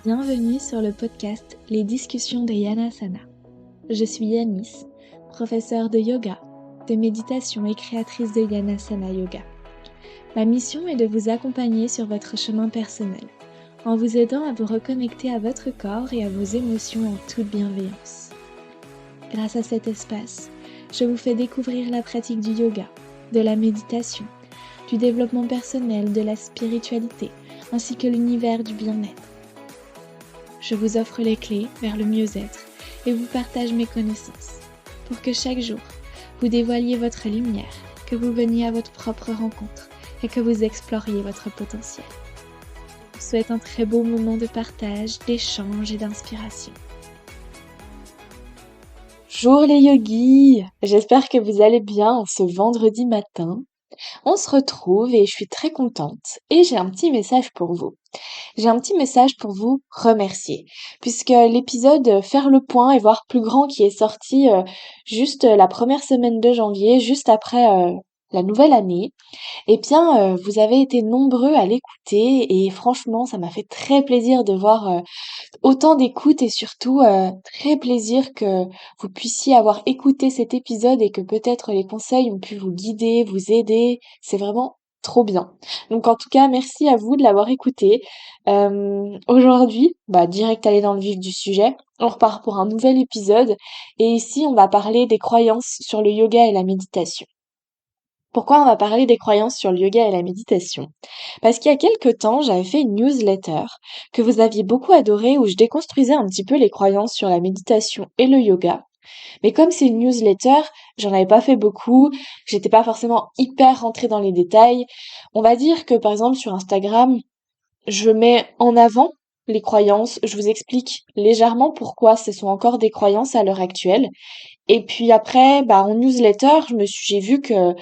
Bienvenue sur le podcast Les discussions de Yana Sana. Je suis Yanis, professeure de yoga, de méditation et créatrice de Yana Sana Yoga. Ma mission est de vous accompagner sur votre chemin personnel, en vous aidant à vous reconnecter à votre corps et à vos émotions en toute bienveillance. Grâce à cet espace, je vous fais découvrir la pratique du yoga, de la méditation, du développement personnel, de la spiritualité, ainsi que l'univers du bien-être. Je vous offre les clés vers le mieux-être et vous partage mes connaissances pour que chaque jour, vous dévoiliez votre lumière, que vous veniez à votre propre rencontre et que vous exploriez votre potentiel. Je vous souhaite un très beau moment de partage, d'échange et d'inspiration. Bonjour les yogis, j'espère que vous allez bien en ce vendredi matin. On se retrouve et je suis très contente et j'ai un petit message pour vous. J'ai un petit message pour vous remercier, puisque l'épisode Faire le point et voir plus grand qui est sorti juste la première semaine de janvier, juste après la nouvelle année, eh bien vous avez été nombreux à l'écouter et franchement ça m'a fait très plaisir de voir autant d'écoute et surtout très plaisir que vous puissiez avoir écouté cet épisode et que peut-être les conseils ont pu vous guider, vous aider. C'est vraiment trop bien. Donc en tout cas, merci à vous de l'avoir écouté. Aujourd'hui, direct aller dans le vif du sujet. On repart pour un nouvel épisode et ici on va parler des croyances sur le yoga et la méditation. Pourquoi on va parler des croyances sur le yoga et la méditation? Parce qu'il y a quelque temps, j'avais fait une newsletter que vous aviez beaucoup adorée où je déconstruisais un petit peu les croyances sur la méditation et le yoga. Mais comme c'est une newsletter, j'en avais pas fait beaucoup, j'étais pas forcément hyper rentrée dans les détails. On va dire que par exemple sur Instagram, je mets en avant les croyances, je vous explique légèrement pourquoi ce sont encore des croyances à l'heure actuelle. Et puis après, en newsletter, j'ai vu que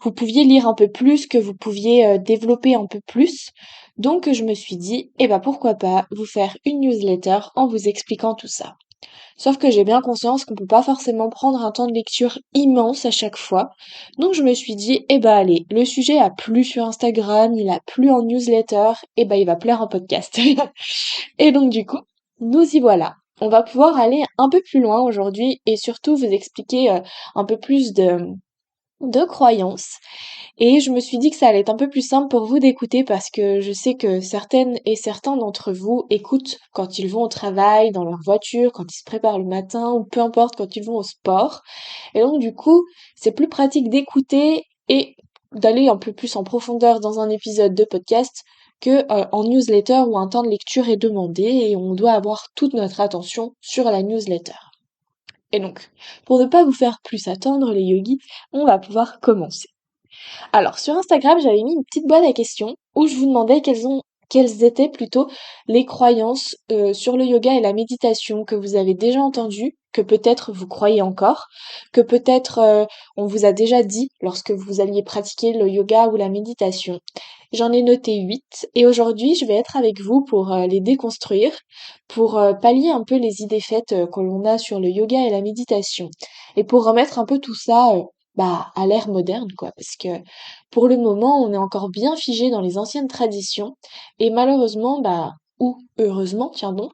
vous pouviez lire un peu plus, que vous pouviez développer un peu plus. Donc je me suis dit, pourquoi pas vous faire une newsletter en vous expliquant tout ça. Sauf que j'ai bien conscience qu'on peut pas forcément prendre un temps de lecture immense à chaque fois. Donc je me suis dit, allez, le sujet a plu sur Instagram, il a plu en newsletter, il va plaire en podcast. Et donc du coup, nous y voilà. On va pouvoir aller un peu plus loin aujourd'hui et surtout vous expliquer un peu plus de croyances. Et je me suis dit que ça allait être un peu plus simple pour vous d'écouter parce que je sais que certaines et certains d'entre vous écoutent quand ils vont au travail, dans leur voiture, quand ils se préparent le matin ou peu importe quand ils vont au sport. Et donc du coup, c'est plus pratique d'écouter et d'aller un peu plus en profondeur dans un épisode de podcast que en newsletter où un temps de lecture est demandé et on doit avoir toute notre attention sur la newsletter. Et donc, pour ne pas vous faire plus attendre les yogis, on va pouvoir commencer. Alors, sur Instagram, j'avais mis une petite boîte à questions où je vous demandais quelles étaient plutôt les croyances sur le yoga et la méditation que vous avez déjà entendues, que peut-être vous croyez encore, que peut-être on vous a déjà dit lorsque vous alliez pratiquer le yoga ou la méditation. J'en ai noté 8 et aujourd'hui, je vais être avec vous pour les déconstruire, pour pallier un peu les idées faites que l'on a sur le yoga et la méditation et pour remettre un peu tout ça à l'ère moderne, quoi, parce que pour le moment, on est encore bien figé dans les anciennes traditions, et malheureusement, ou heureusement, tiens donc,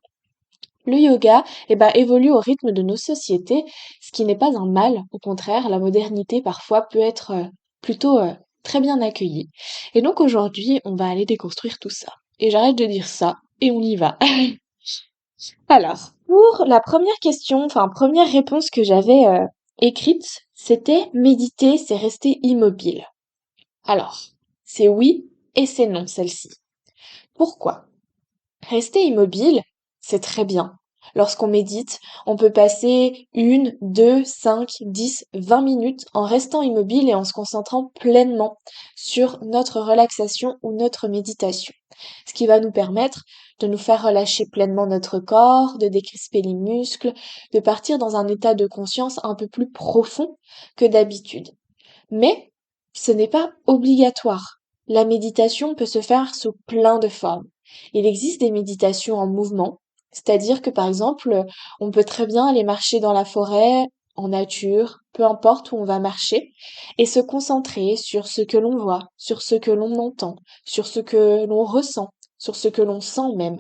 le yoga, évolue au rythme de nos sociétés, ce qui n'est pas un mal, au contraire, la modernité parfois peut être plutôt très bien accueillie. Et donc aujourd'hui, on va aller déconstruire tout ça. Et j'arrête de dire ça, et on y va. Alors, pour la première question, enfin première réponse que j'avais écrite, c'était méditer, c'est rester immobile. Alors, c'est oui et c'est non celle-ci. Pourquoi? Rester immobile, c'est très bien. Lorsqu'on médite, on peut passer 1, 2, 5, 10, 20 minutes en restant immobile et en se concentrant pleinement sur notre relaxation ou notre méditation. Ce qui va nous permettre de nous faire relâcher pleinement notre corps, de décrisper les muscles, de partir dans un état de conscience un peu plus profond que d'habitude. Mais ce n'est pas obligatoire. La méditation peut se faire sous plein de formes. Il existe des méditations en mouvement, c'est-à-dire que par exemple, on peut très bien aller marcher dans la forêt, en nature, peu importe où on va marcher, et se concentrer sur ce que l'on voit, sur ce que l'on entend, sur ce que l'on ressent, sur ce que l'on sent même.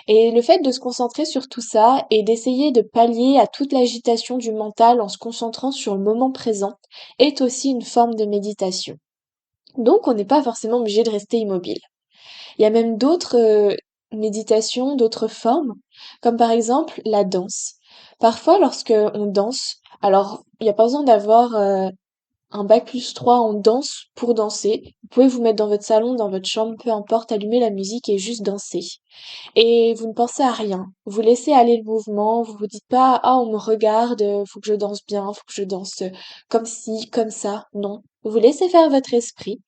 Et le fait de se concentrer sur tout ça et d'essayer de pallier à toute l'agitation du mental en se concentrant sur le moment présent est aussi une forme de méditation. Donc on n'est pas forcément obligé de rester immobile. Il y a même d'autres méditations, d'autres formes, comme par exemple la danse. Parfois, lorsque on danse, alors il n'y a pas besoin d'avoir un bac+3 en danse pour danser. Vous pouvez vous mettre dans votre salon, dans votre chambre, peu importe, allumer la musique et juste danser. Et vous ne pensez à rien. Vous laissez aller le mouvement, vous vous dites pas, ah, on me regarde, faut que je danse bien, faut que je danse comme ci, comme ça. Non. Vous laissez faire votre esprit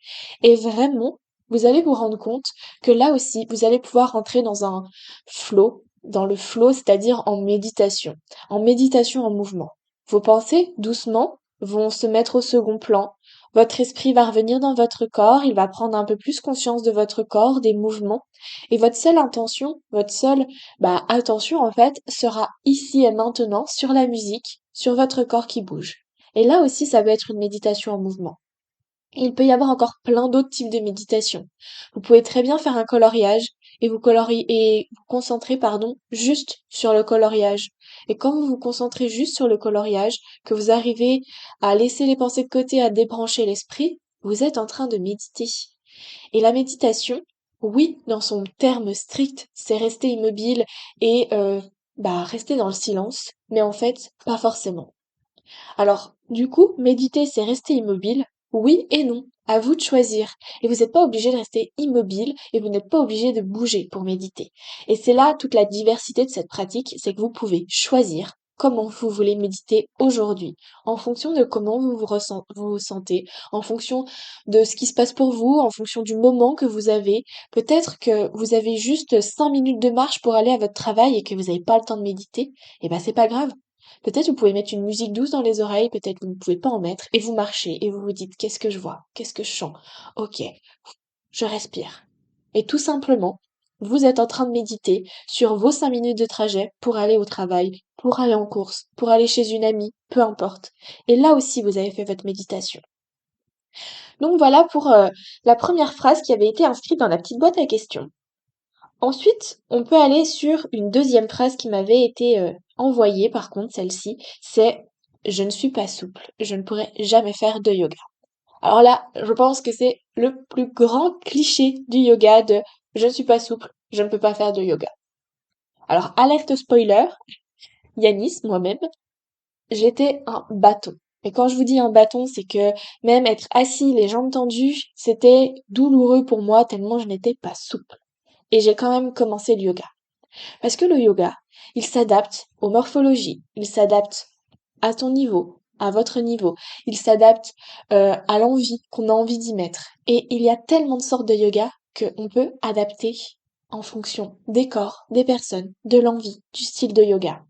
et vraiment, vous allez vous rendre compte que là aussi, vous allez pouvoir rentrer dans un flow, dans le flow, c'est-à-dire en méditation en mouvement. Vos pensées, doucement, vont se mettre au second plan. Votre esprit va revenir dans votre corps, il va prendre un peu plus conscience de votre corps, des mouvements et votre seule intention, votre seule attention en fait, sera ici et maintenant sur la musique, sur votre corps qui bouge. Et là aussi, ça va être une méditation en mouvement. Il peut y avoir encore plein d'autres types de méditation. Vous pouvez très bien faire un coloriage et vous colorier et vous concentrer, pardon, juste sur le coloriage. Et quand vous vous concentrez juste sur le coloriage, que vous arrivez à laisser les pensées de côté, à débrancher l'esprit, vous êtes en train de méditer. Et la méditation, oui, dans son terme strict, c'est rester immobile et rester dans le silence, mais en fait, pas forcément. Alors, du coup, méditer, c'est rester immobile? Oui et non. À vous de choisir. Et vous n'êtes pas obligé de rester immobile et vous n'êtes pas obligé de bouger pour méditer. Et c'est là toute la diversité de cette pratique, c'est que vous pouvez choisir comment vous voulez méditer aujourd'hui, en fonction de comment vous vous sentez, en fonction de ce qui se passe pour vous, en fonction du moment que vous avez. Peut-être que vous avez juste 5 minutes de marche pour aller à votre travail et que vous n'avez pas le temps de méditer. Et ben, c'est pas grave. Peut-être vous pouvez mettre une musique douce dans les oreilles, peut-être vous ne pouvez pas en mettre, et vous marchez, et vous vous dites, qu'est-ce que je vois? Qu'est-ce que je sens? Ok, je respire. Et tout simplement, vous êtes en train de méditer sur vos 5 minutes de trajet pour aller au travail, pour aller en course, pour aller chez une amie, peu importe. Et là aussi, vous avez fait votre méditation. Donc voilà pour la première phrase qui avait été inscrite dans la petite boîte à questions. Ensuite, on peut aller sur une deuxième phrase qui m'avait été envoyée, par contre, celle-ci, c'est je ne suis pas souple, je ne pourrai jamais faire de yoga. Alors là, je pense que c'est le plus grand cliché du yoga de je ne suis pas souple, je ne peux pas faire de yoga. Alors, alerte spoiler, Yanis, moi-même, j'étais un bâton. Et quand je vous dis un bâton, c'est que même être assis, les jambes tendues, c'était douloureux pour moi tellement je n'étais pas souple. Et j'ai quand même commencé le yoga. Parce que le yoga, il s'adapte aux morphologies, il s'adapte à ton niveau, à votre niveau, il s'adapte à l'envie qu'on a envie d'y mettre. Et il y a tellement de sortes de yoga qu'on peut adapter en fonction des corps, des personnes, de l'envie, du style de yoga.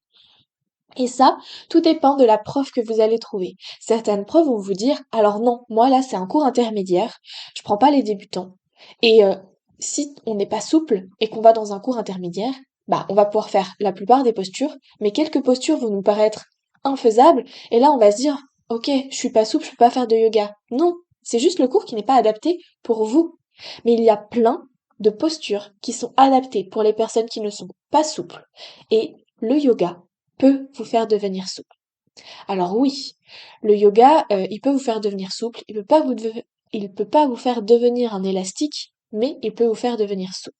Et ça, tout dépend de la prof que vous allez trouver. Certaines profs vont vous dire, alors non, moi là c'est un cours intermédiaire, je prends pas les débutants. Et si on n'est pas souple et qu'on va dans un cours intermédiaire, on va pouvoir faire la plupart des postures, mais quelques postures vont nous paraître infaisables, et là on va se dire, ok, je suis pas souple, je peux pas faire de yoga. Non, c'est juste le cours qui n'est pas adapté pour vous. Mais il y a plein de postures qui sont adaptées pour les personnes qui ne sont pas souples. Et le yoga peut vous faire devenir souple. Alors oui, le yoga, il peut vous faire devenir souple, il peut pas vous faire devenir un élastique, mais il peut vous faire devenir souple.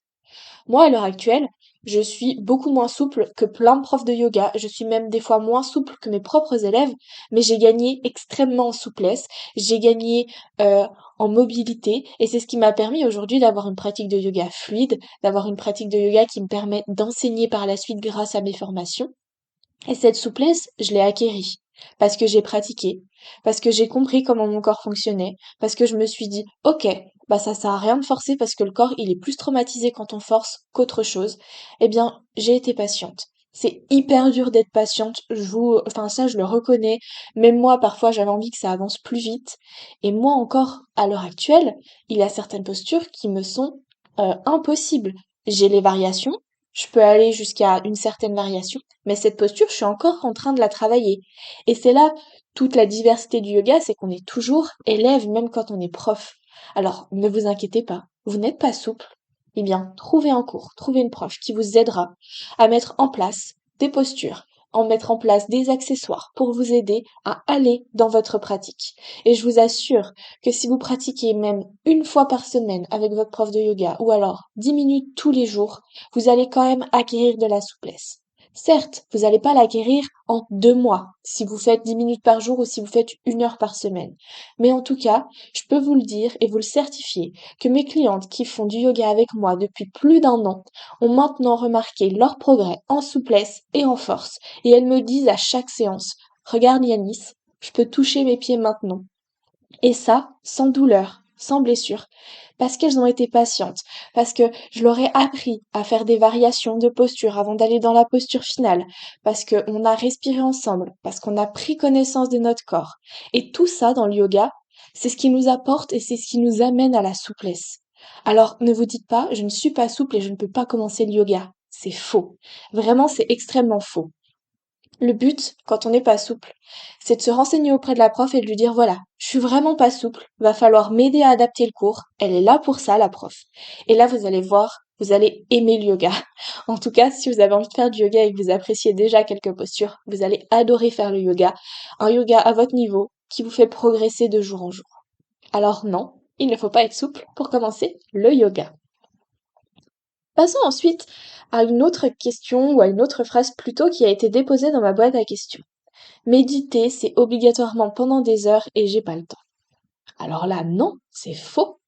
Moi, à l'heure actuelle, je suis beaucoup moins souple que plein de profs de yoga. Je suis même des fois moins souple que mes propres élèves, mais j'ai gagné extrêmement en souplesse, j'ai gagné en mobilité, et c'est ce qui m'a permis aujourd'hui d'avoir une pratique de yoga fluide, d'avoir une pratique de yoga qui me permet d'enseigner par la suite grâce à mes formations. Et cette souplesse, je l'ai acquérie parce que j'ai pratiqué, parce que j'ai compris comment mon corps fonctionnait, parce que je me suis dit, ok, ça sert à rien de forcer parce que le corps, il est plus traumatisé quand on force qu'autre chose. Eh bien, j'ai été patiente. C'est hyper dur d'être patiente, enfin ça je le reconnais. Même moi, parfois, j'avais envie que ça avance plus vite. Et moi encore, à l'heure actuelle, il y a certaines postures qui me sont impossibles. J'ai les variations, je peux aller jusqu'à une certaine variation, mais cette posture, je suis encore en train de la travailler. Et c'est là toute la diversité du yoga, c'est qu'on est toujours élève même quand on est prof. Alors, ne vous inquiétez pas, vous n'êtes pas souple. Eh bien, trouvez un cours, trouvez une prof qui vous aidera à mettre en place des postures, en mettre en place des accessoires pour vous aider à aller dans votre pratique. Et je vous assure que si vous pratiquez même une fois par semaine avec votre prof de yoga ou alors 10 minutes tous les jours, vous allez quand même acquérir de la souplesse. Certes, vous n'allez pas l'acquérir en 2 mois si vous faites 10 minutes par jour ou si vous faites 1 heure par semaine. Mais en tout cas, je peux vous le dire et vous le certifier que mes clientes qui font du yoga avec moi depuis plus d'1 an ont maintenant remarqué leur progrès en souplesse et en force. Et elles me disent à chaque séance, regarde Yanis, je peux toucher mes pieds maintenant. Et ça, sans douleur, sans blessure, parce qu'elles ont été patientes, parce que je leur ai appris à faire des variations de posture avant d'aller dans la posture finale, parce qu'on a respiré ensemble, parce qu'on a pris connaissance de notre corps. Et tout ça dans le yoga, c'est ce qui nous apporte et c'est ce qui nous amène à la souplesse. Alors ne vous dites pas, je ne suis pas souple et je ne peux pas commencer le yoga. C'est faux. Vraiment, c'est extrêmement faux. Le but, quand on n'est pas souple, c'est de se renseigner auprès de la prof et de lui dire voilà, je suis vraiment pas souple, va falloir m'aider à adapter le cours, elle est là pour ça, la prof. Et là, vous allez voir, vous allez aimer le yoga. En tout cas, si vous avez envie de faire du yoga et que vous appréciez déjà quelques postures, vous allez adorer faire le yoga. Un yoga à votre niveau qui vous fait progresser de jour en jour. Alors non, il ne faut pas être souple pour commencer le yoga. Passons ensuite à une autre question ou à une autre phrase plutôt qui a été déposée dans ma boîte à questions. Méditer, c'est obligatoirement pendant des heures et j'ai pas le temps. Alors là, non, c'est faux.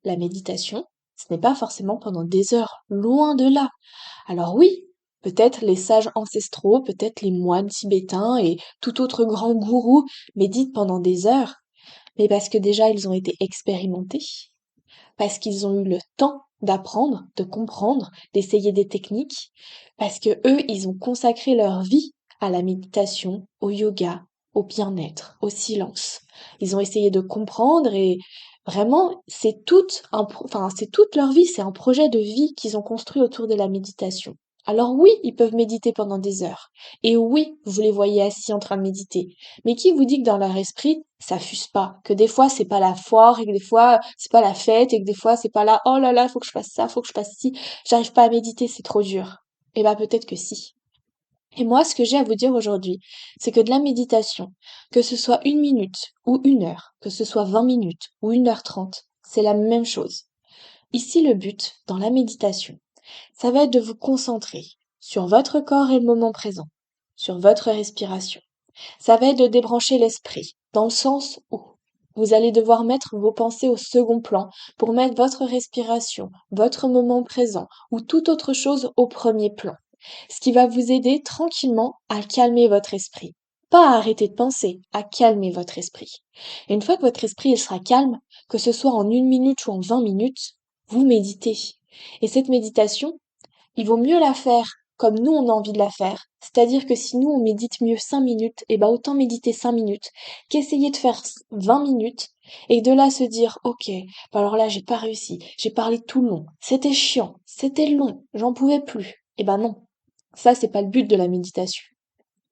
La méditation, ce n'est pas forcément pendant des heures, loin de là. Alors oui, peut-être les sages ancestraux, peut-être les moines tibétains et tout autre grand gourou méditent pendant des heures, mais parce que déjà ils ont été expérimentés, parce qu'ils ont eu le temps d'apprendre, de comprendre, d'essayer des techniques, parce que eux, ils ont consacré leur vie à la méditation, au yoga, au bien-être, au silence. Ils ont essayé de comprendre et vraiment, c'est toute leur vie, c'est un projet de vie qu'ils ont construit autour de la méditation. Alors oui, ils peuvent méditer pendant des heures. Et oui, vous les voyez assis en train de méditer. Mais qui vous dit que dans leur esprit, ça fuse pas? Que des fois, c'est pas la foire et que des fois, c'est pas la fête et que des fois, c'est pas là, oh là là, faut que je fasse ça, faut que je fasse ci, j'arrive pas à méditer, c'est trop dur. Eh ben, peut-être que si. Et moi, ce que j'ai à vous dire aujourd'hui, c'est que de la méditation, que ce soit 1 minute ou 1 heure, que ce soit 20 minutes ou 1h30, c'est la même chose. Ici, le but, dans la méditation, ça va être de vous concentrer sur votre corps et le moment présent, sur votre respiration. Ça va être de débrancher l'esprit, dans le sens où vous allez devoir mettre vos pensées au second plan pour mettre votre respiration, votre moment présent ou toute autre chose au premier plan. Ce qui va vous aider tranquillement à calmer votre esprit. Pas à arrêter de penser, à calmer votre esprit. Et une fois que votre esprit il sera calme, que ce soit en 1 minute ou en 20 minutes, vous méditez. Et cette méditation, il vaut mieux la faire comme nous on a envie de la faire. C'est-à-dire que si nous on médite mieux 5 minutes, et ben autant méditer 5 minutes qu'essayer de faire 20 minutes et de là se dire ok, bah alors là j'ai pas réussi, j'ai parlé tout le long, c'était chiant, c'était long, j'en pouvais plus. Et ben non, ça c'est pas le but de la méditation.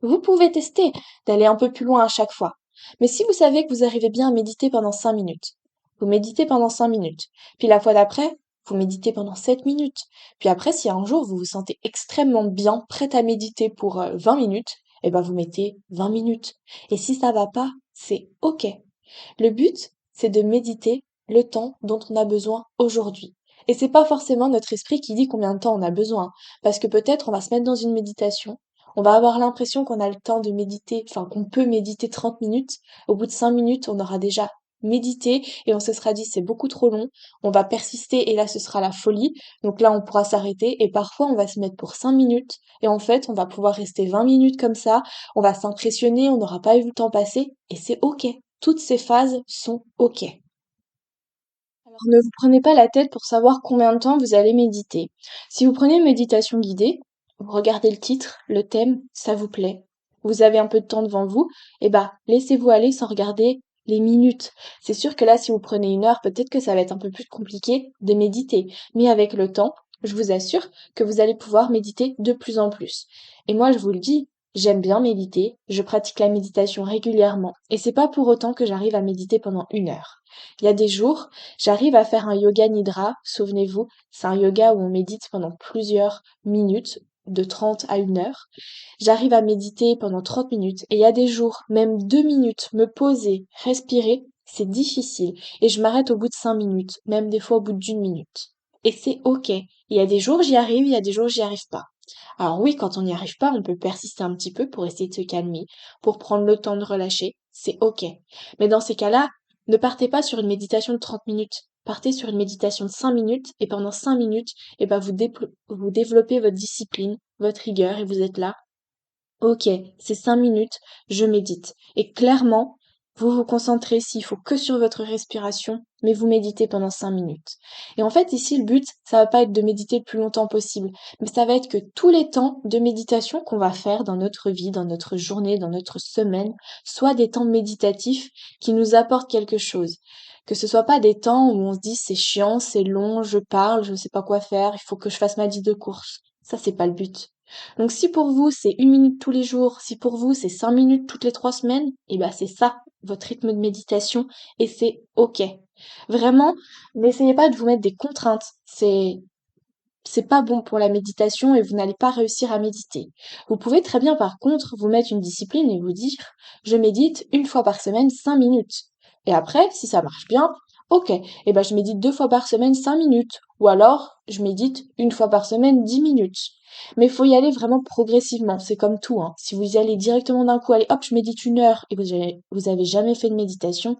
Vous pouvez tester d'aller un peu plus loin à chaque fois. Mais si vous savez que vous arrivez bien à méditer pendant 5 minutes, vous méditez pendant 5 minutes. Puis la fois d'après, vous méditez pendant 7 minutes. Puis après, si un jour vous vous sentez extrêmement bien, prête à méditer pour 20 minutes, eh ben vous mettez 20 minutes. Et si ça va pas, c'est OK. Le but, c'est de méditer le temps dont on a besoin aujourd'hui. Et c'est pas forcément notre esprit qui dit combien de temps on a besoin. Parce que peut-être on va se mettre dans une méditation, on va avoir l'impression qu'on a le temps de méditer, enfin qu'on peut méditer 30 minutes. Au bout de 5 minutes, on aura déjà médité et on se sera dit c'est beaucoup trop long, on va persister et là ce sera la folie. Donc là on pourra s'arrêter et parfois on va se mettre pour 5 minutes et en fait on va pouvoir rester 20 minutes comme ça, on va s'impressionner, on n'aura pas vu le temps passer et c'est ok. Toutes ces phases sont ok. Alors ne vous prenez pas la tête pour savoir combien de temps vous allez méditer. Si vous prenez une méditation guidée, vous regardez le titre, le thème, ça vous plaît. Vous avez un peu de temps devant vous, et bah laissez-vous aller sans regarder les minutes. C'est sûr que là, si vous prenez 1 heure, peut-être que ça va être un peu plus compliqué de méditer. Mais avec le temps, je vous assure que vous allez pouvoir méditer de plus en plus. Et moi, je vous le dis, J'aime bien méditer, je pratique la méditation régulièrement et c'est pas pour autant que j'arrive à méditer pendant 1 heure. Il y a des jours, j'arrive à faire un yoga nidra, souvenez-vous, c'est un yoga où on médite pendant plusieurs minutes, de 30 à 1 heure. J'arrive à méditer pendant 30 minutes et il y a des jours, même 2 minutes, me poser, respirer, c'est difficile et je m'arrête au bout de 5 minutes, même des fois au bout d'1 minute. Et c'est ok. Il y a des jours j'y arrive, il y a des jours j'y arrive pas. Alors oui, quand on n'y arrive pas, on peut persister un petit peu pour essayer de se calmer, pour prendre le temps de relâcher, c'est ok. Mais dans ces cas-là, ne partez pas sur une méditation de 30 minutes. Partez sur une méditation de 5 minutes et pendant 5 minutes, eh ben vous développez votre discipline, votre rigueur et vous êtes là. Ok, c'est 5 minutes, je médite. Et clairement, vous vous concentrez s'il faut que sur votre respiration, mais vous méditez pendant 5 minutes. Et en fait, ici, le but, ça va pas être de méditer le plus longtemps possible, mais ça va être que tous les temps de méditation qu'on va faire dans notre vie, dans notre journée, dans notre semaine, soient des temps méditatifs qui nous apportent quelque chose. Que ce soit pas des temps où on se dit c'est chiant, c'est long, je parle, je sais pas quoi faire, il faut que je fasse ma liste de courses. Ça, c'est pas le but. Donc si pour vous c'est 1 minute tous les jours, si pour vous c'est 5 minutes toutes les 3 semaines, et ben c'est ça votre rythme de méditation et c'est ok. Vraiment, n'essayez pas de vous mettre des contraintes. C'est pas bon pour la méditation et vous n'allez pas réussir à méditer. Vous pouvez très bien par contre vous mettre une discipline et vous dire je médite 1 fois par semaine 5 minutes. Et après, si ça marche bien, ok, et ben je médite 2 fois par semaine 5 minutes. Ou alors je médite 1 fois par semaine 10 minutes. Mais il faut y aller vraiment progressivement, c'est comme tout, hein. Si vous y allez directement d'un coup, allez hop, je médite 1 heure et vous avez jamais fait de méditation,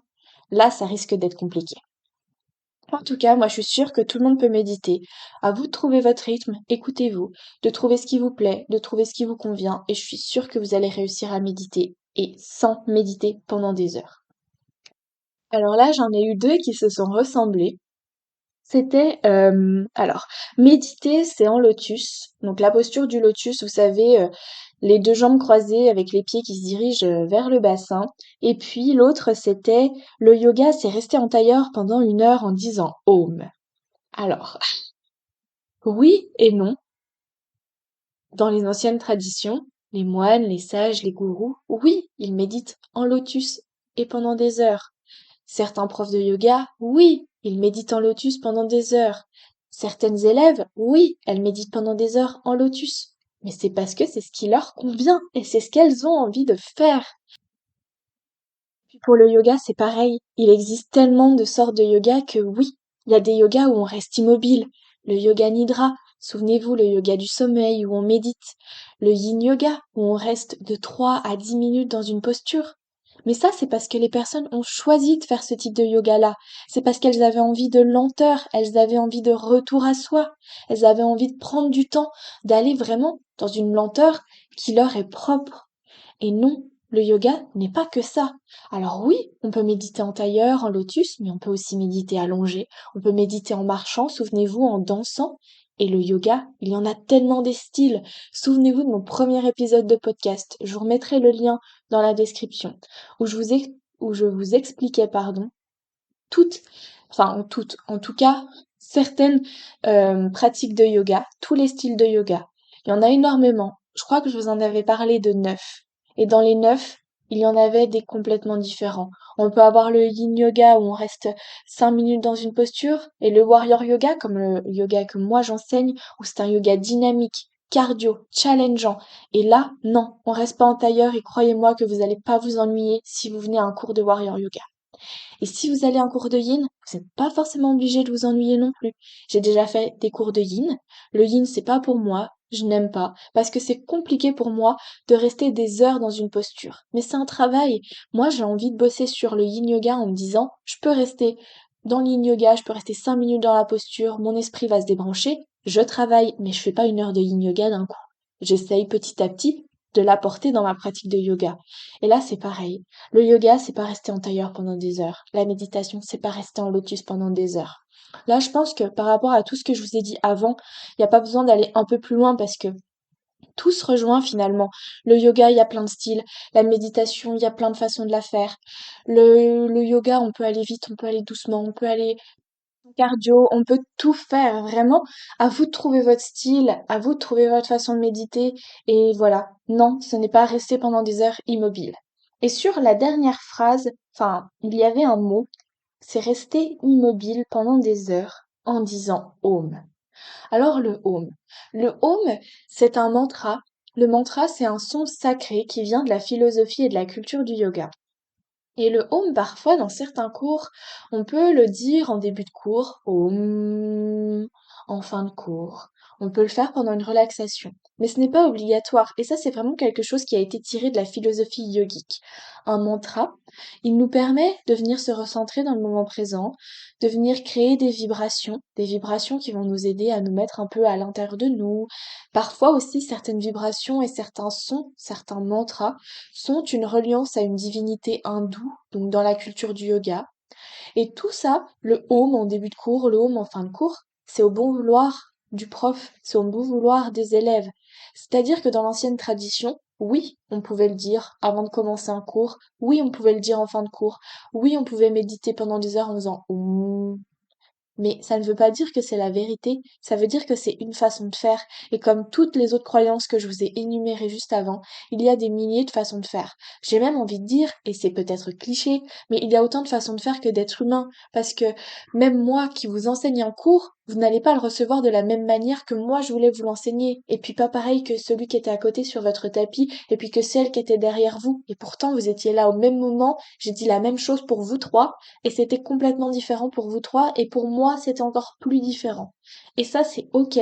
là ça risque d'être compliqué. En tout cas, moi je suis sûre que tout le monde peut méditer. À vous de trouver votre rythme, écoutez-vous, de trouver ce qui vous plaît, de trouver ce qui vous convient, et je suis sûre que vous allez réussir à méditer, et sans méditer pendant des heures. Alors là, j'en ai eu deux qui se sont ressemblés. C'était, alors, méditer, c'est en lotus. Donc la posture du lotus, vous savez, les deux jambes croisées avec les pieds qui se dirigent vers le bassin. Et puis l'autre, c'était le yoga, c'est rester en tailleur pendant 1 heure en disant Om. Alors, oui et non. Dans les anciennes traditions, les moines, les sages, les gourous, oui, ils méditent en lotus et pendant des heures. Certains profs de yoga, oui, ils méditent en lotus pendant des heures. Certaines élèves, oui, elles méditent pendant des heures en lotus. Mais c'est parce que c'est ce qui leur convient et c'est ce qu'elles ont envie de faire. Puis pour le yoga, c'est pareil. Il existe tellement de sortes de yoga que oui, il y a des yogas où on reste immobile. Le yoga nidra, souvenez-vous, le yoga du sommeil où on médite. Le yin yoga où on reste de 3 à 10 minutes dans une posture. Mais ça, c'est parce que les personnes ont choisi de faire ce type de yoga-là. C'est parce qu'elles avaient envie de lenteur, elles avaient envie de retour à soi, elles avaient envie de prendre du temps, d'aller vraiment dans une lenteur qui leur est propre. Et non, le yoga n'est pas que ça. Alors oui, on peut méditer en tailleur, en lotus, mais on peut aussi méditer allongé, on peut méditer en marchant, souvenez-vous, en dansant. Et le yoga, il y en a tellement des styles. Souvenez-vous de mon premier épisode de podcast. Je vous remettrai le lien dans la description, où je vous expliquais, pardon, toutes, en tout cas, certaines pratiques de yoga, tous les styles de yoga. Il y en a énormément. Je crois que je vous en avais parlé de 9. Et dans les 9, il y en avait des complètement différents. On peut avoir le yin yoga où on reste 5 minutes dans une posture, et le warrior yoga, comme le yoga que moi j'enseigne, où c'est un yoga dynamique, cardio, challengeant. Et là, non, on reste pas en tailleur et croyez-moi que vous n'allez pas vous ennuyer si vous venez à un cours de warrior yoga. Et si vous allez en cours de yin, vous n'êtes pas forcément obligé de vous ennuyer non plus. J'ai déjà fait des cours de yin. Le yin, c'est pas pour moi. Je n'aime pas. Parce que c'est compliqué pour moi de rester des heures dans une posture. Mais c'est un travail. Moi, j'ai envie de bosser sur le yin yoga en me disant, je peux rester dans le yin yoga, je peux rester 5 minutes dans la posture, mon esprit va se débrancher. Je travaille, mais je fais pas 1 heure de yin yoga d'un coup. J'essaye petit à petit de l'apporter dans ma pratique de yoga. Et là, c'est pareil. Le yoga, c'est pas rester en tailleur pendant des heures. La méditation, c'est pas rester en lotus pendant des heures. Là, je pense que par rapport à tout ce que je vous ai dit avant, il n'y a pas besoin d'aller un peu plus loin parce que tout se rejoint finalement. Le yoga, il y a plein de styles. La méditation, il y a plein de façons de la faire. Le yoga, on peut aller vite, on peut aller doucement, on peut aller cardio, on peut tout faire, vraiment. À vous de trouver votre style, à vous de trouver votre façon de méditer. Et voilà, non, ce n'est pas rester pendant des heures immobile. Et sur la dernière phrase, enfin, il y avait un mot, c'est rester immobile pendant des heures en disant Om. Alors le Om. Le Om, c'est un mantra. Le mantra, c'est un son sacré qui vient de la philosophie et de la culture du yoga. Et le Om, parfois, dans certains cours, on peut le dire en début de cours, Om, en fin de cours. On peut le faire pendant une relaxation. Mais ce n'est pas obligatoire. Et ça, c'est vraiment quelque chose qui a été tiré de la philosophie yogique. Un mantra, il nous permet de venir se recentrer dans le moment présent, de venir créer des vibrations qui vont nous aider à nous mettre un peu à l'intérieur de nous. Parfois aussi, certaines vibrations et certains sons, certains mantras sont une reliance à une divinité hindoue, donc dans la culture du yoga. Et tout ça, le home en début de cours, le home en fin de cours, c'est au bon vouloir du prof, c'est au bon vouloir des élèves. C'est-à-dire que dans l'ancienne tradition, oui, on pouvait le dire avant de commencer un cours, oui, on pouvait le dire en fin de cours, oui, on pouvait méditer pendant des heures en faisant Om. Mais ça ne veut pas dire que c'est la vérité, ça veut dire que c'est une façon de faire. Et comme toutes les autres croyances que je vous ai énumérées juste avant, il y a des milliers de façons de faire. J'ai même envie de dire, et c'est peut-être cliché, mais il y a autant de façons de faire que d'êtres humains. Parce que même moi qui vous enseigne un cours, vous n'allez pas le recevoir de la même manière que moi je voulais vous l'enseigner. Et puis pas pareil que celui qui était à côté sur votre tapis, et puis que celle qui était derrière vous. Et pourtant vous étiez là au même moment, j'ai dit la même chose pour vous trois, et c'était complètement différent pour vous trois, et pour moi, c'était encore plus différent. Et ça, c'est ok.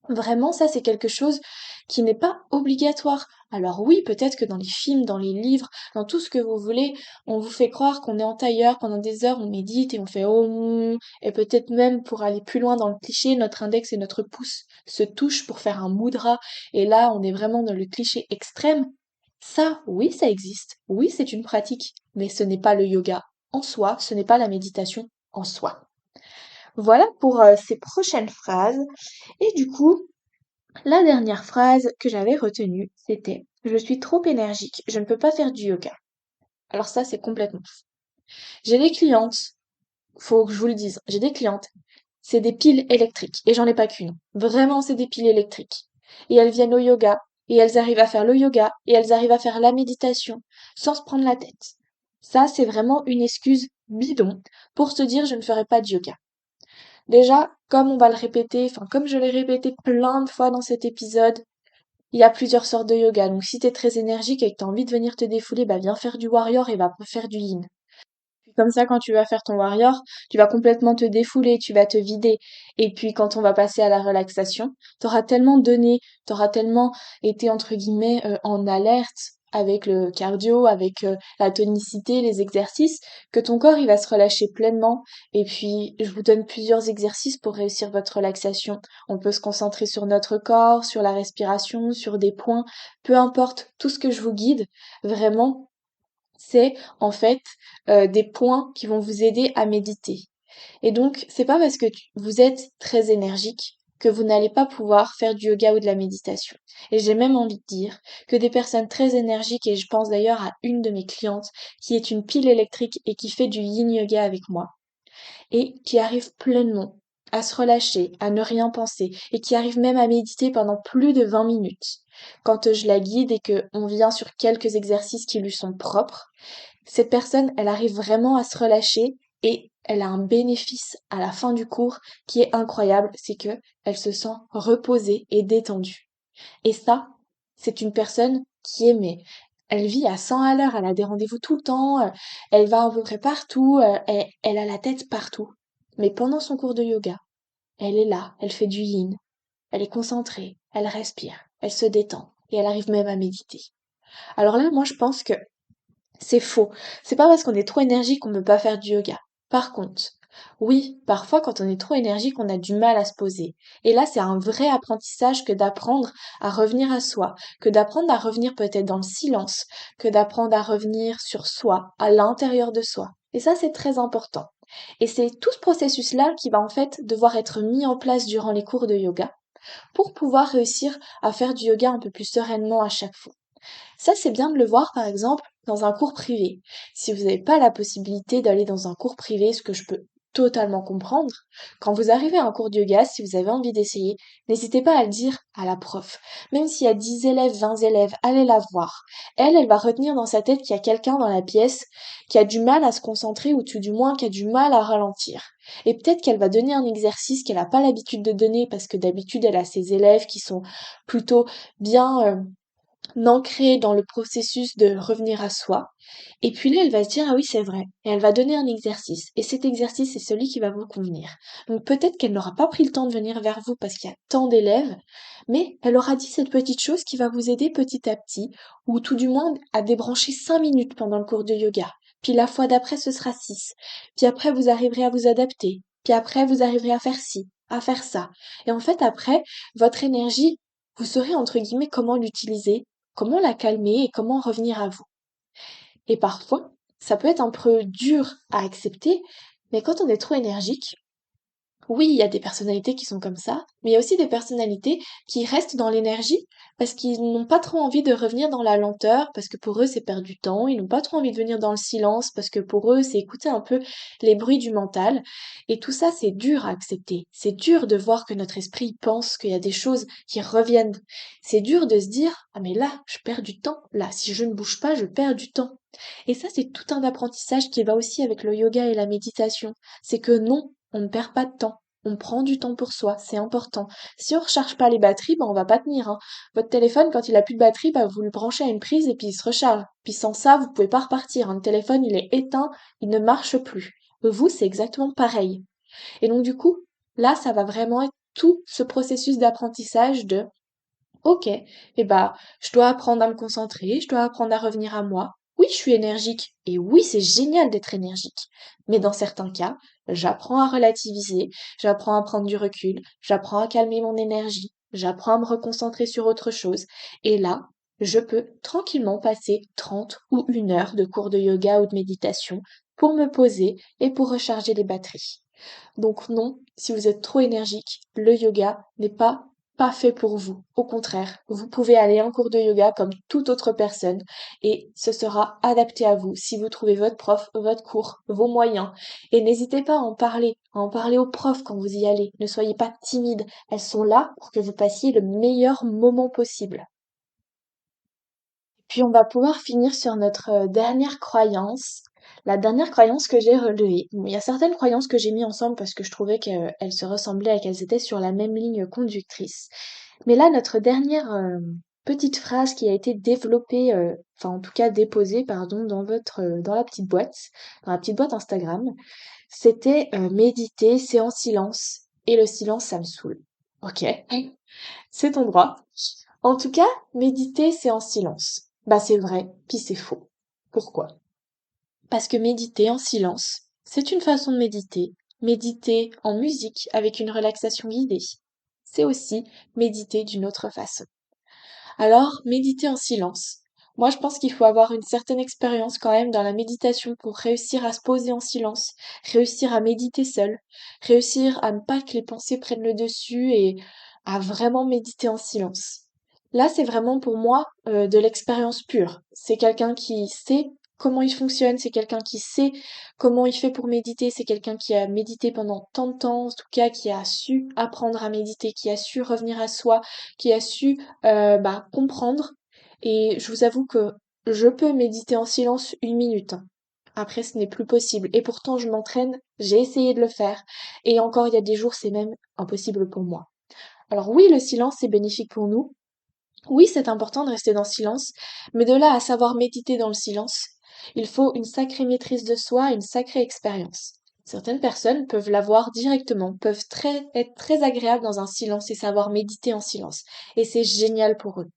Vraiment, ça, c'est quelque chose qui n'est pas obligatoire. Alors oui, peut-être que dans les films, dans les livres, dans tout ce que vous voulez, on vous fait croire qu'on est en tailleur pendant des heures, on médite et on fait oh, et peut-être même pour aller plus loin dans le cliché, notre index et notre pouce se touchent pour faire un mudra, et là, on est vraiment dans le cliché extrême. Ça, oui, ça existe. Oui, c'est une pratique, mais ce n'est pas le yoga en soi, ce n'est pas la méditation en soi. Voilà pour ces prochaines phrases. Et du coup, la dernière phrase que j'avais retenue, c'était je suis trop énergique, je ne peux pas faire du yoga. Alors ça, c'est complètement faux. J'ai des clientes, faut que je vous le dise, j'ai des clientes, c'est des piles électriques, et j'en ai pas qu'une. Vraiment, c'est des piles électriques. Et elles viennent au yoga, et elles arrivent à faire le yoga, et elles arrivent à faire la méditation, sans se prendre la tête. Ça, c'est vraiment une excuse bidon pour se dire je ne ferai pas de yoga. Déjà, comme on va le répéter, enfin comme je l'ai répété plein de fois dans cet épisode, il y a plusieurs sortes de yoga. Donc si t'es très énergique et que t'as envie de venir te défouler, bah viens faire du warrior et va pas faire du yin. Puis comme ça, quand tu vas faire ton warrior, tu vas complètement te défouler, tu vas te vider. Et puis quand on va passer à la relaxation, t'auras tellement donné, t'auras tellement été entre guillemets en alerte avec le cardio, avec la tonicité, les exercices, que ton corps il va se relâcher pleinement. Et puis je vous donne plusieurs exercices pour réussir votre relaxation. On peut se concentrer sur notre corps, sur la respiration, sur des points, peu importe tout ce que je vous guide, vraiment c'est en fait des points qui vont vous aider à méditer. Et donc, c'est pas parce que vous êtes très énergique que vous n'allez pas pouvoir faire du yoga ou de la méditation. Et j'ai même envie de dire que des personnes très énergiques, et je pense d'ailleurs à une de mes clientes qui est une pile électrique et qui fait du yin yoga avec moi, et qui arrive pleinement à se relâcher, à ne rien penser, et qui arrive même à méditer pendant plus de 20 minutes. Quand je la guide et que on vient sur quelques exercices qui lui sont propres, cette personne, elle arrive vraiment à se relâcher et elle a un bénéfice à la fin du cours qui est incroyable, c'est que elle se sent reposée et détendue. Et ça, c'est une personne qui est, mais elle vit à 100 à l'heure, elle a des rendez-vous tout le temps, elle va à peu près partout, elle a la tête partout. Mais pendant son cours de yoga, elle est là, elle fait du yin, elle est concentrée, elle respire, elle se détend et elle arrive même à méditer. Alors là, moi, je pense que c'est faux. C'est pas parce qu'on est trop énergique qu'on ne peut pas faire du yoga. Par contre, oui, parfois quand on est trop énergique, on a du mal à se poser. Et là, c'est un vrai apprentissage que d'apprendre à revenir à soi, que d'apprendre à revenir peut-être dans le silence, que d'apprendre à revenir sur soi, à l'intérieur de soi. Et ça, c'est très important. Et c'est tout ce processus-là qui va en fait devoir être mis en place durant les cours de yoga pour pouvoir réussir à faire du yoga un peu plus sereinement à chaque fois. Ça, c'est bien de le voir, par exemple, dans un cours privé. Si vous n'avez pas la possibilité d'aller dans un cours privé, ce que je peux totalement comprendre. Quand vous arrivez à un cours de yoga, si vous avez envie d'essayer, n'hésitez pas à le dire à la prof. Même s'il y a 10 élèves, 20 élèves, allez la voir. Elle va retenir dans sa tête qu'il y a quelqu'un dans la pièce qui a du mal à se concentrer ou tout du moins qui a du mal à ralentir. Et peut-être qu'elle va donner un exercice qu'elle n'a pas l'habitude de donner parce que d'habitude elle a ses élèves qui sont plutôt bien ancrée dans le processus de revenir à soi. Et puis là, elle va se dire, ah oui, c'est vrai. Et elle va donner un exercice. Et cet exercice, c'est celui qui va vous convenir. Donc peut-être qu'elle n'aura pas pris le temps de venir vers vous parce qu'il y a tant d'élèves, mais elle aura dit cette petite chose qui va vous aider petit à petit, ou tout du moins à débrancher 5 minutes pendant le cours de yoga. Puis la fois d'après, ce sera 6. Puis après, vous arriverez à vous adapter. Puis après, vous arriverez à faire ci, à faire ça. Et en fait, après, votre énergie, vous saurez entre guillemets comment l'utiliser, comment la calmer et comment revenir à vous. Et parfois, ça peut être un peu dur à accepter, mais quand on est trop énergique, oui, il y a des personnalités qui sont comme ça, mais il y a aussi des personnalités qui restent dans l'énergie parce qu'ils n'ont pas trop envie de revenir dans la lenteur, parce que pour eux c'est perdre du temps, ils n'ont pas trop envie de venir dans le silence parce que pour eux c'est écouter un peu les bruits du mental. Et tout ça c'est dur à accepter. C'est dur de voir que notre esprit pense qu'il y a des choses qui reviennent. C'est dur de se dire, ah mais là, je perds du temps. Là, si je ne bouge pas, je perds du temps. Et ça c'est tout un apprentissage qui va aussi avec le yoga et la méditation. C'est que non, on ne perd pas de temps. On prend du temps pour soi, c'est important. Si on recharge pas les batteries, on va pas tenir, hein. Votre téléphone, quand il a plus de batterie, vous le branchez à une prise et puis il se recharge. Puis sans ça, vous pouvez pas repartir, hein. Le téléphone, il est éteint, il ne marche plus. Vous, c'est exactement pareil. Et donc du coup, là, ça va vraiment être tout ce processus d'apprentissage de OK, je dois apprendre à me concentrer, je dois apprendre à revenir à moi. Oui, je suis énergique et oui, c'est génial d'être énergique. Mais dans certains cas, j'apprends à relativiser, j'apprends à prendre du recul, j'apprends à calmer mon énergie, j'apprends à me reconcentrer sur autre chose. Et là, je peux tranquillement passer 30 ou 1 heure de cours de yoga ou de méditation pour me poser et pour recharger les batteries. Donc non, si vous êtes trop énergique, le yoga n'est pas fait pour vous. Au contraire, vous pouvez aller en cours de yoga comme toute autre personne et ce sera adapté à vous si vous trouvez votre prof, votre cours, vos moyens. Et n'hésitez pas à en parler aux profs quand vous y allez. Ne soyez pas timide. Elles sont là pour que vous passiez le meilleur moment possible. Puis on va pouvoir finir sur notre dernière croyance. La dernière croyance que j'ai relevée. Bon, il y a certaines croyances que j'ai mis ensemble parce que je trouvais qu'elles se ressemblaient et qu'elles étaient sur la même ligne conductrice. Mais là, notre dernière petite phrase qui a été développée, enfin en tout cas déposée, pardon, dans la petite boîte Instagram, c'était méditer, c'est en silence. Et le silence, ça me saoule. Ok, c'est ton droit. En tout cas, méditer, c'est en silence. Bah, c'est vrai, puis c'est faux. Pourquoi? Parce que méditer en silence, c'est une façon de méditer. Méditer en musique avec une relaxation guidée. C'est aussi méditer d'une autre façon. Alors, méditer en silence. Moi, je pense qu'il faut avoir une certaine expérience quand même dans la méditation pour réussir à se poser en silence, réussir à méditer seul, réussir à ne pas que les pensées prennent le dessus et à vraiment méditer en silence. Là, c'est vraiment pour moi de l'expérience pure. C'est quelqu'un qui sait comment il fonctionne, c'est quelqu'un qui sait comment il fait pour méditer, c'est quelqu'un qui a médité pendant tant de temps, en tout cas qui a su apprendre à méditer, qui a su revenir à soi, qui a su comprendre. Et je vous avoue que je peux méditer en silence 1 minute, hein. Après, ce n'est plus possible. Et pourtant, je m'entraîne, j'ai essayé de le faire. Et encore, il y a des jours, c'est même impossible pour moi. Alors oui, le silence, c'est bénéfique pour nous. Oui, c'est important de rester dans le silence, mais de là à savoir méditer dans le silence, il faut une sacrée maîtrise de soi et une sacrée expérience. Certaines personnes peuvent l'avoir directement, être très agréables dans un silence et savoir méditer en silence. Et c'est génial pour eux.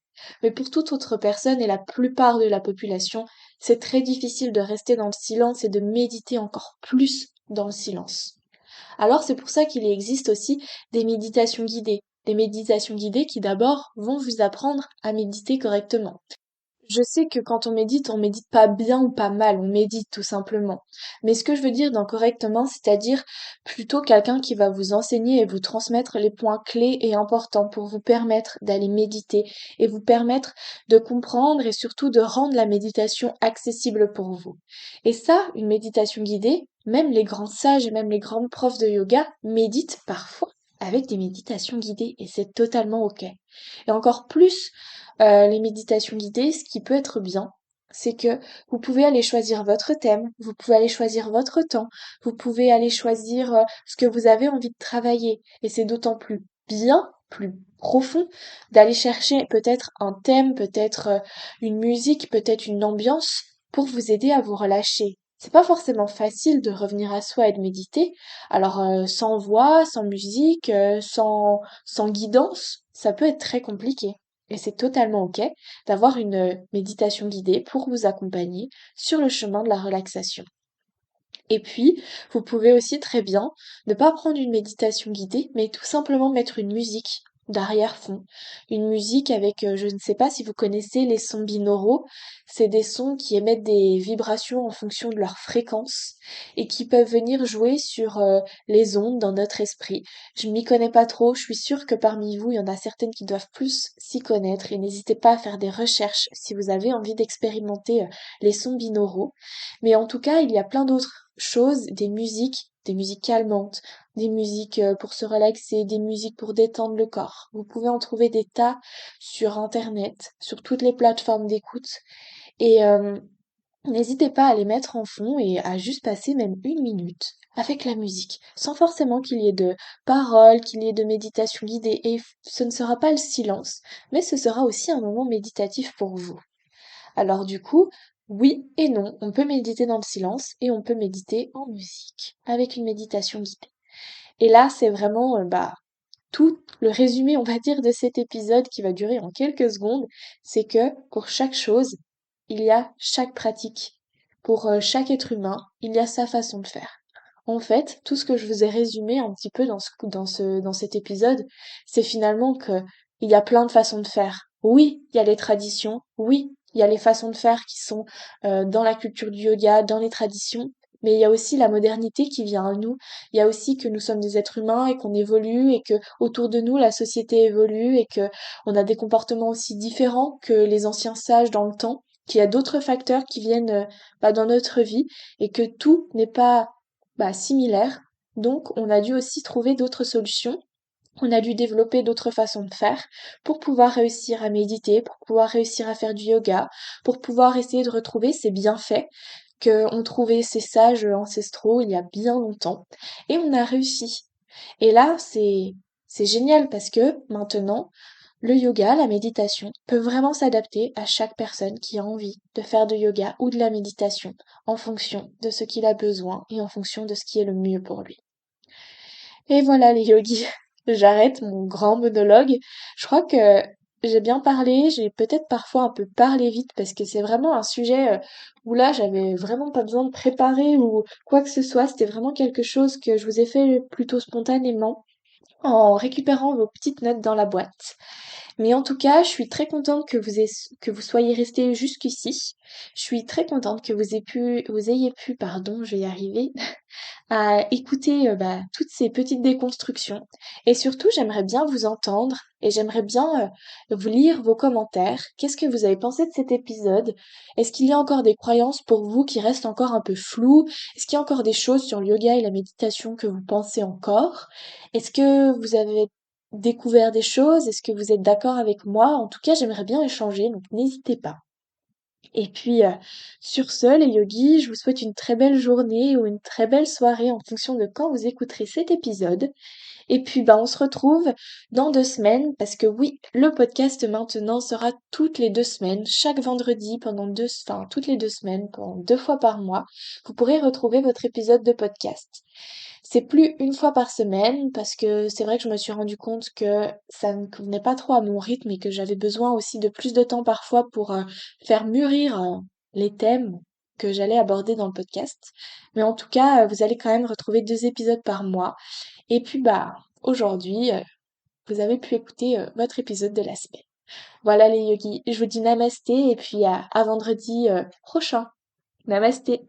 Mais pour toute autre personne et la plupart de la population, c'est très difficile de rester dans le silence et de méditer encore plus dans le silence. Alors c'est pour ça qu'il existe aussi des méditations guidées. Des méditations guidées qui d'abord vont vous apprendre à méditer correctement. Je sais que quand on médite pas bien ou pas mal, on médite tout simplement. Mais ce que je veux dire dans correctement, c'est-à-dire plutôt quelqu'un qui va vous enseigner et vous transmettre les points clés et importants pour vous permettre d'aller méditer et vous permettre de comprendre et surtout de rendre la méditation accessible pour vous. Et ça, une méditation guidée, Même les grands sages et même les grands profs de yoga méditent parfois avec des méditations guidées et c'est totalement ok. Et encore plus, les méditations guidées, ce qui peut être bien, c'est que vous pouvez aller choisir votre thème, vous pouvez aller choisir votre temps, vous pouvez aller choisir ce que vous avez envie de travailler. Et c'est d'autant plus bien, plus profond, d'aller chercher peut-être un thème, peut-être une musique, peut-être une ambiance pour vous aider à vous relâcher. C'est pas forcément facile de revenir à soi et de méditer. Alors sans voix, sans musique, sans guidance, ça peut être très compliqué. Et c'est totalement ok d'avoir une méditation guidée pour vous accompagner sur le chemin de la relaxation. Et puis, vous pouvez aussi très bien ne pas prendre une méditation guidée, mais tout simplement mettre une musique d'arrière-fond. Une musique avec, je ne sais pas si vous connaissez les sons binauraux, c'est des sons qui émettent des vibrations en fonction de leur fréquence et qui peuvent venir jouer sur les ondes dans notre esprit. Je m'y connais pas trop, je suis sûre que parmi vous, il y en a certaines qui doivent plus s'y connaître et n'hésitez pas à faire des recherches si vous avez envie d'expérimenter les sons binauraux. Mais en tout cas, il y a plein d'autres choses, des musiques calmantes, des musiques pour se relaxer, des musiques pour détendre le corps. Vous pouvez en trouver des tas sur Internet, sur toutes les plateformes d'écoute. Et n'hésitez pas à les mettre en fond et à juste passer même 1 minute avec la musique, sans forcément qu'il y ait de paroles, qu'il y ait de méditation guidée. Et ce ne sera pas le silence, mais ce sera aussi un moment méditatif pour vous. Alors du coup, oui et non, on peut méditer dans le silence et on peut méditer en musique, avec une méditation guidée. Et là, c'est vraiment tout le résumé, on va dire, de cet épisode qui va durer en quelques secondes, c'est que pour chaque chose, il y a chaque pratique. Pour chaque être humain, il y a sa façon de faire. En fait, tout ce que je vous ai résumé un petit peu dans cet épisode, c'est finalement que il y a plein de façons de faire. Oui, il y a les traditions. Oui, il y a les façons de faire qui sont dans la culture du yoga, dans les traditions. Mais il y a aussi la modernité qui vient à nous. Il y a aussi que nous sommes des êtres humains et qu'on évolue et que autour de nous la société évolue et que on a des comportements aussi différents que les anciens sages dans le temps, qu'il y a d'autres facteurs qui viennent dans notre vie et que tout n'est pas similaire. Donc on a dû aussi trouver d'autres solutions. On a dû développer d'autres façons de faire pour pouvoir réussir à méditer, pour pouvoir réussir à faire du yoga, pour pouvoir essayer de retrouver ces bienfaits que ont trouvé ces sages ancestraux il y a bien longtemps. Et on a réussi. Et là, c'est génial parce que maintenant, le yoga, la méditation, peut vraiment s'adapter à chaque personne qui a envie de faire de yoga ou de la méditation en fonction de ce qu'il a besoin et en fonction de ce qui est le mieux pour lui. Et voilà les yogis, j'arrête mon grand monologue. Je crois que j'ai bien parlé, j'ai peut-être parfois un peu parlé vite parce que c'est vraiment un sujet où là j'avais vraiment pas besoin de préparer ou quoi que ce soit. C'était vraiment quelque chose que je vous ai fait plutôt spontanément en récupérant vos petites notes dans la boîte. Mais en tout cas, je suis très contente que vous soyez restés jusqu'ici. Je suis très contente que vous ayez pu, pardon, je vais y arriver, à écouter toutes ces petites déconstructions. Et surtout, j'aimerais bien vous entendre et j'aimerais bien vous lire vos commentaires. Qu'est-ce que vous avez pensé de cet épisode? Est-ce qu'il y a encore des croyances pour vous qui restent encore un peu floues? Est-ce qu'il y a encore des choses sur le yoga et la méditation que vous pensez encore? Est-ce que vous avez découvert des choses? Est-ce que vous êtes d'accord avec moi? En tout cas, j'aimerais bien échanger, donc n'hésitez pas. Et puis, sur ce, les yogis, je vous souhaite une très belle journée ou une très belle soirée en fonction de quand vous écouterez cet épisode. Et puis, on se retrouve dans 2 semaines parce que oui, le podcast maintenant sera toutes les 2 semaines, chaque vendredi toutes les 2 semaines, pendant 2 fois par mois, vous pourrez retrouver votre épisode de podcast. C'est plus une fois par semaine parce que c'est vrai que je me suis rendu compte que ça ne convenait pas trop à mon rythme et que j'avais besoin aussi de plus de temps parfois pour faire mûrir les thèmes que j'allais aborder dans le podcast. Mais en tout cas, vous allez quand même retrouver 2 épisodes par mois. Et puis aujourd'hui, vous avez pu écouter votre épisode de la semaine. Voilà les yogis, je vous dis namasté et puis à vendredi prochain. Namasté.